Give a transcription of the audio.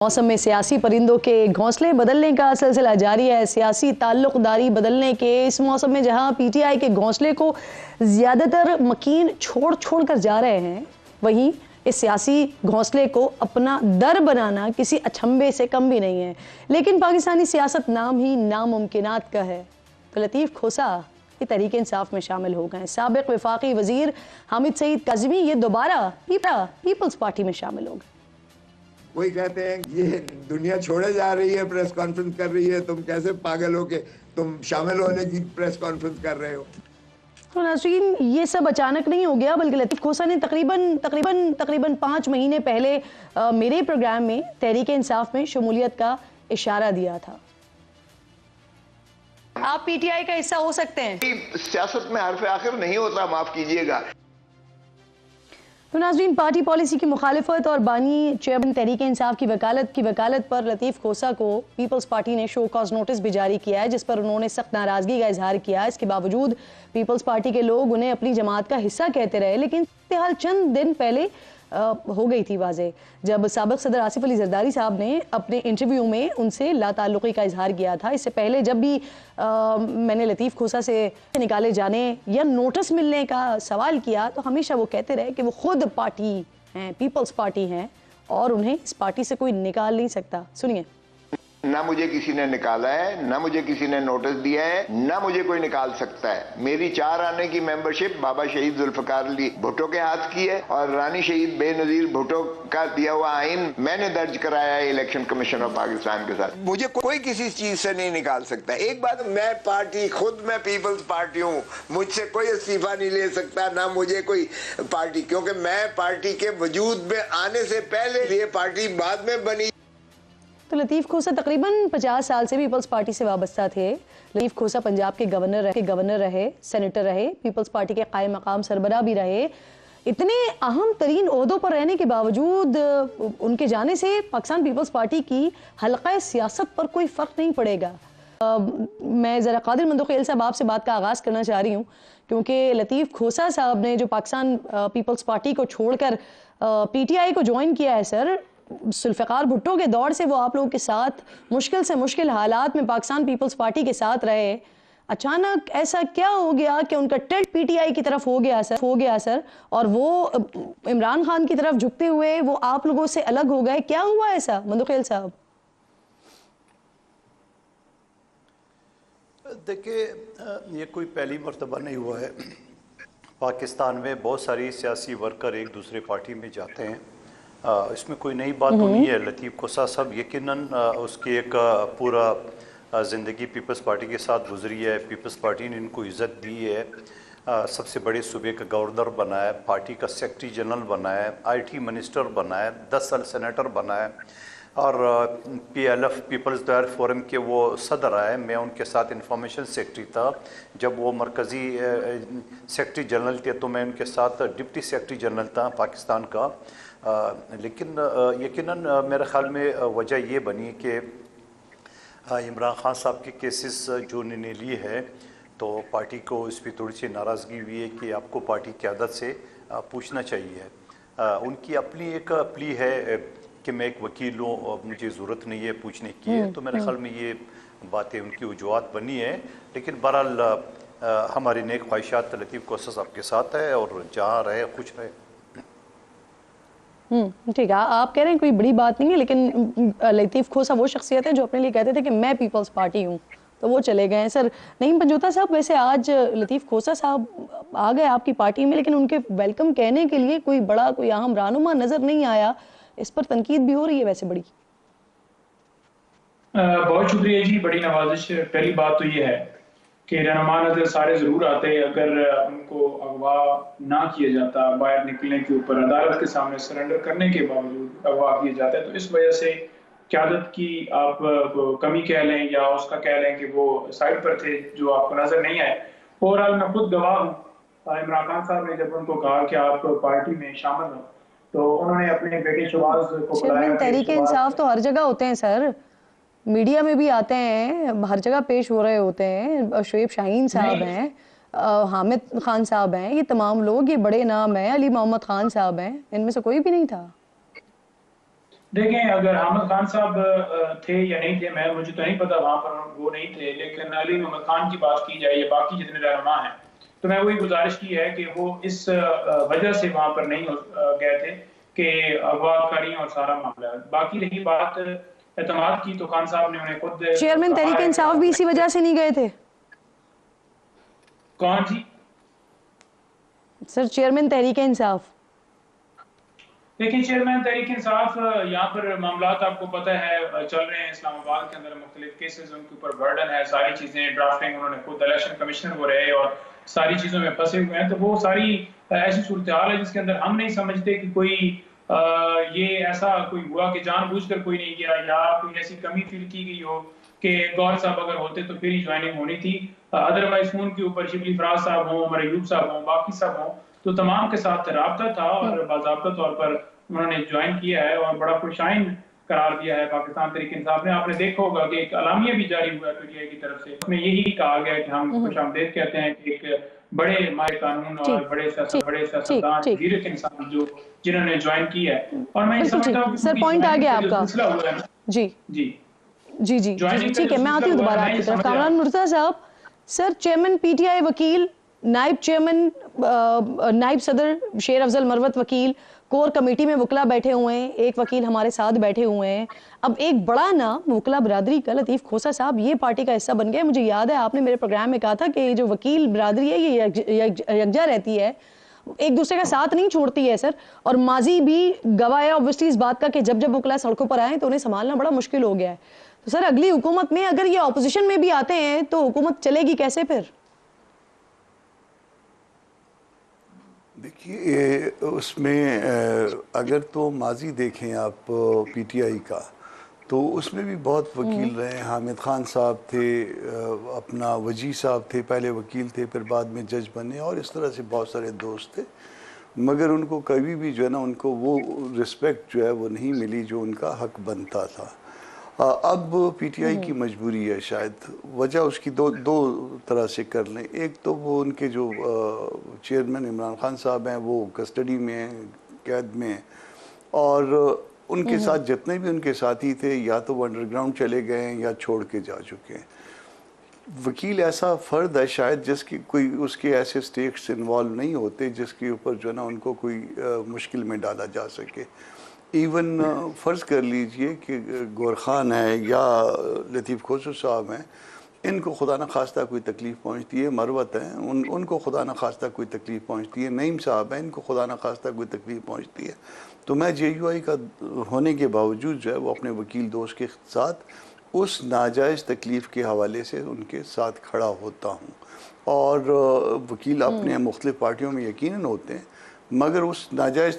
मौसम में सियासी परिंदों के घोंसले बदलने का सिलसिला जारी है। सियासी ताल्लुकदारी बदलने के इस मौसम में जहां पीटीआई के घोंसले को ज्यादातर मकीन छोड़ कर जा रहे हैं, वहीं इस सियासी घोंसले को अपना दर बनाना किसी अचंभे से कम भी नहीं है। लेकिन पाकिस्तानी सियासत नाम ही नामुमकिनात का है। तो लतीफ़ खोसा ये तहरीक इंसाफ में शामिल हो गए। साबिक वफाकी वजीर हामिद सईद काज़मी ये दोबारा पीपल्स पार्टी में शामिल हो गए। वही कहते हैं ये दुनिया छोड़े जा रही है, प्रेस कॉन्फ्रेंस कर रही है, तुम कैसे पागल हो के तुम शामिल होने की प्रेस कॉन्फ्रेंस कर रहे हो। तो नाज़रीन, ये सब अचानक नहीं हो गया, बल्कि लतीफ़ खोसा ने तकरीबन 5 महीने पहले मेरे प्रोग्राम में तहरीक इंसाफ में शमूलियत का इशारा दिया था। आप पीटीआई का हिस्सा हो सकते हैं। सियासत में हर्फ आखिर नहीं होता, माफ कीजिएगा। तो नाज़रीन, पार्टी पॉलिसी की मुखालिफत और बानी चेयरमैन तहरीक इंसाफ की वकालत पर लतीफ़ खोसा को पीपल्स पार्टी ने शो कॉज नोटिस भी जारी किया है, जिस पर उन्होंने सख्त नाराज़गी का इजहार किया है। इसके बावजूद पीपल्स पार्टी के लोग उन्हें अपनी जमात का हिस्सा कहते रहे, लेकिन फिलहाल चंद दिन पहले हो गई थी वाज़े, जब साबिक़ सदर आसिफ अली जरदारी साहब ने अपने इंटरव्यू में उनसे लाताल्लुक़ी का इजहार किया था। इससे पहले जब भी मैंने लतीफ़ खोसा से निकाले जाने या नोटिस मिलने का सवाल किया, तो हमेशा वो कहते रहे कि वो खुद पार्टी हैं, पीपल्स पार्टी हैं, और उन्हें इस पार्टी से कोई निकाल नहीं सकता। सुनिए। ना मुझे किसी ने निकाला है, ना मुझे किसी ने नोटिस दिया है, ना मुझे कोई निकाल सकता है। मेरी 4 आने की मेंबरशिप बाबा शहीद जुल्फकार अली भुट्टो के हाथ की है, और रानी शहीद बेनजीर भुट्टो का दिया हुआ आइन मैंने दर्ज कराया है इलेक्शन कमीशन ऑफ पाकिस्तान के साथ। मुझे कोई किसी चीज से नहीं निकाल सकता। एक बात, मैं पार्टी खुद मैं पीपल्स पार्टी हूँ, मुझसे कोई इस्तीफा नहीं ले सकता, ना मुझे कोई पार्टी, क्योंकि मैं पार्टी के वजूद में आने से पहले ये पार्टी बाद में बनी। तो लतीफ़ खोसा तकरीबन 50 साल से पीपल्स पार्टी से वाबस्ता थे। लतीफ़ खोसा पंजाब के गवर्नर रहे, सेनेटर रहे, पीपल्स पार्टी के कायम मकाम सरबराह भी रहे। इतने अहम तरीन ओहदों पर रहने के बावजूद उनके जाने से पाकिस्तान पीपल्स पार्टी की हल्का सियासत पर कोई फ़र्क नहीं पड़ेगा। मैं ज़रा कादिर मंदोखेल साहब आपसे बात का आगाज़ करना चाह रही हूँ, क्योंकि लतीफ़ खोसा साहब ने जो पाकिस्तान पीपल्स पार्टी को छोड़कर पीटीआई को ज्वाइन किया है सर, जुल्फ़िकार भुट्टो के दौर से वो आप लोगों के साथ मुश्किल से मुश्किल हालात में पाकिस्तान पीपल्स पार्टी के साथ रहे। अचानक ऐसा क्या हो गया कि उनका टिल्ट पीटीआई की तरफ हो गया सर, और वो इमरान खान की तरफ झुकते हुए वो आप लोगों से अलग हो गए? क्या हुआ ऐसा मंदोखेल साहब? देखिए, ये कोई पहली मर्तबा नहीं हुआ है। पाकिस्तान में बहुत सारी सियासी वर्कर एक दूसरे पार्टी में जाते हैं, इसमें कोई नई बात तो नहीं है। लतीफ़ खोसा साहब यकीनन उसकी एक पूरा ज़िंदगी पीपल्स पार्टी के साथ गुजरी है। पीपल्स पार्टी ने इनको इज़्ज़त दी है, सबसे बड़े सूबे का गवर्नर बनाया, पार्टी का सेक्रेटरी जनरल बनाया, आईटी मिनिस्टर बनाया, 10 साल सेनेटर बनाया, और पीएलएफ पीपल्स लॉयर फोरम के वो सदर आए। मैं उनके साथ इंफॉर्मेशन सेक्रेटरी था। जब वो मरकज़ी सेक्रेटरी जनरल थे तो मैं उनके साथ डिप्टी सेक्रेटरी जनरल था पाकिस्तान का। लेकिन यकीनन मेरे ख़्याल में वजह ये बनी कि इमरान खान साहब के केसेस जो उन्होंने लिए हैं, तो पार्टी को इस पर थोड़ी सी नाराज़गी हुई है कि आपको पार्टी क़यादत से पूछना चाहिए। उनकी अपनी एक प्ली है कि मैं एक वकील हूँ और मुझे ज़रूरत नहीं है पूछने की है, तो मेरे ख़्याल में ये बातें उनकी वजूहत बनी है। लेकिन बहरहाल हमारी नेक ख्वाहिशात लतीफ़ खोसा साहब के साथ है, और जहाँ रहे खुश रहे। ठीक है, आप कह रहे हैं कोई बड़ी बात नहीं है, लेकिन लतीफ़ खोसा वो शख्सियत है जो अपने लिए कहते थे कि मैं पीपल्स पार्टी हूँ, तो वो चले गए हैं। सर नईम पंजोता साहब, वैसे आज लतीफ़ खोसा साहब आ गए आपकी पार्टी में, लेकिन उनके वेलकम कहने के लिए कोई अहम रहनुमा नज़र नहीं आया। इस पर तनकीद भी हो रही है वैसे बड़ी। बहुत शुक्रिया जी, बड़ी नवाजिश। पहली बात तो ये है कि रहनुमा नजर सारे जरूर आते, अगर उनको अगवा ना किया जाता, बाहर निकलने के ऊपर अदालत के सामने सरेंडर करने के बावजूद अगवा किया जाता है, तो इस वजह से क़यादत की आप कमी कह लें या उसका कह लें कि वो साइड पर थे जो आपको नजर नहीं आए। ओवरऑल मैं खुद गवाह हूँ, इमरान खान साहब ने जब उनको कहा कि आप पार्टी में शामिल हो, तो उन्होंने अपने बेटे शहबाज को बुलाया। तहरीक इंसाफ तो हर जगह होते हैं सर, मीडिया में भी आते हैं, हर जगह पेश हो रहे होते हैं। शुएब शाहीन साहब हैं, हामिद खान साहब हैं, ये तमाम लोग, ये बड़े नाम हैं, अली मोहम्मद खान साहब हैं, इनमें से कोई भी नहीं था। देखें, अगर हामिद खान साहब थे या नहीं थे, मुझे तो नहीं पता, वहां पर वो नहीं थे, लेकिन अली मोहम्मद खान की बात की जाए या बाकी जितने रहनुमा हैं, तो मैं वही गुजारिश की है कि वो इस वजह से वहां पर नहीं गए थे कि अगवाकारी और सारा मामला। बाकी रही बात एतमाद की, तो खान साहब ने उन्हें खुद चेयरमैन तहरीक इंसाफ भी इसी वजह से नहीं गए थे। कौन जी? Sir chairman Tehreek Insaf. देखिए, चेयरमैन तहरीक इंसाफ, यहाँ पर मामला आपको पता है चल रहे हैं इस्लामाबाद के अंदर, मुख्तलिफ केसेस उनके ऊपर बर्डन है, सारी चीजें ड्राफ्टिंग, उन्होंने खुद इलेक्शन कमिश्नर वो रहे और सारी चीजों में फंसे हुए हैं। तो वो सारी ऐसी सूरत हाल है जिसके अंदर हम नहीं समझते कि कोई ये ऐसा कोई हुआ कि जानबूझकर कोई नहीं गया या कोई ऐसी कमी फील की गई हो कि गौर साहब अगर होते तो फिर ही ज्वाइनिंग होनी थी। अदरवाइज फोन के ऊपर शिबली फराज साहब हों, उमर अयूब साहब हों, बाकी साहब हों, तो तमाम के साथ राब्ता था और बाज़ाब्ता तौर पर उन्होंने ज्वाइन किया है और बड़ा खुशाइन करार दिया है पाकिस्तान तहरीक इंसाफ ने। आपने देखा होगा कि एक अलामिया भी जारी हुआ है पीटीआई की तरफ से, उसमें यही कहा गया है कि हम खुशामदीद कहते हैं कि एक बड़े माहिर कानून और बड़े सियासतदान वीर इंसान जो जिन्होंने ज्वाइन किया है। और मैं समझता हूँ सर पॉइंट आ गया आपका। हुआ है जी जी जी जी जी ठीक है, मैं आती हूँ दोबारा आपकी तरफ। कामरान मुर्तज़ा साहब, सर चेयरमैन पीटीआई वकील, नायब चेयरमैन नायब सदर शेर अफजल मरवत वकील, कोर कमेटी में वकला बैठे हुए हैं, एक वकील हमारे साथ बैठे हुए हैं। अब एक बड़ा नाम वकला बरादरी का लतीफ़ खोसा साहब ये पार्टी का हिस्सा बन गए। मुझे याद है आपने मेरे प्रोग्राम में कहा था कि जो वकील बरादरी है ये यकजा रहती है, एक दूसरे का साथ नहीं छोड़ती है सर। और माजी भी गवाह है ऑब्वियसली इस बात का कि जब जब वकला सड़कों पर आए तो उन्हें संभालना बड़ा मुश्किल हो गया है। तो सर अगली हुकूमत में अगर ये ऑपोजिशन में भी आते हैं तो हुकूमत चलेगी कैसे फिर? देखिए, उसमें अगर तो माजी देखें आप पीटीआई का, तो उसमें भी बहुत वकील रहे। हामिद खान साहब थे, अपना वजी साहब थे, पहले वकील थे फिर बाद में जज बने, और इस तरह से बहुत सारे दोस्त थे, मगर उनको कभी भी जो है ना उनको वो रिस्पेक्ट जो है वो नहीं मिली जो उनका हक बनता था। अब पीटीआई की मजबूरी है, शायद वजह उसकी दो तरह से कर लें। एक तो वो उनके जो चेयरमैन इमरान खान साहब हैं वो कस्टडी में हैं, कैद में हैं, और उनके साथ जितने भी उनके साथी थे या तो वो अंडरग्राउंड चले गए हैं या छोड़ के जा चुके हैं। वकील ऐसा फ़र्द है शायद जिसकी कोई उसके ऐसे स्टेक्स इन्वॉल्व नहीं होते जिसके ऊपर जो है ना उनको कोई मुश्किल में डाला जा सके। इवन फ़र्ज़ कर लीजिए कि गौर ख़ान है या लतीफ़ खोसू साहब हैं, इनको खुदा न खास्ता कोई तकलीफ़ पहुंचती है, मरवत हैं उनको खुदा न खास्ता कोई तकलीफ़ पहुंचती है, नईम साहब हैं इनको खुदा न खास्ता कोई तकलीफ़ पहुंचती है, तो मैं JUI का होने के बावजूद जो है वो अपने वकील दोस्त के साथ उस नाजायज़ तकलीफ़ के हवाले से उनके साथ खड़ा होता हूँ। और वकील अपने मुख्तलिफ़ पार्टियों में यकीनन होते हैं, मगर उस नाजायज़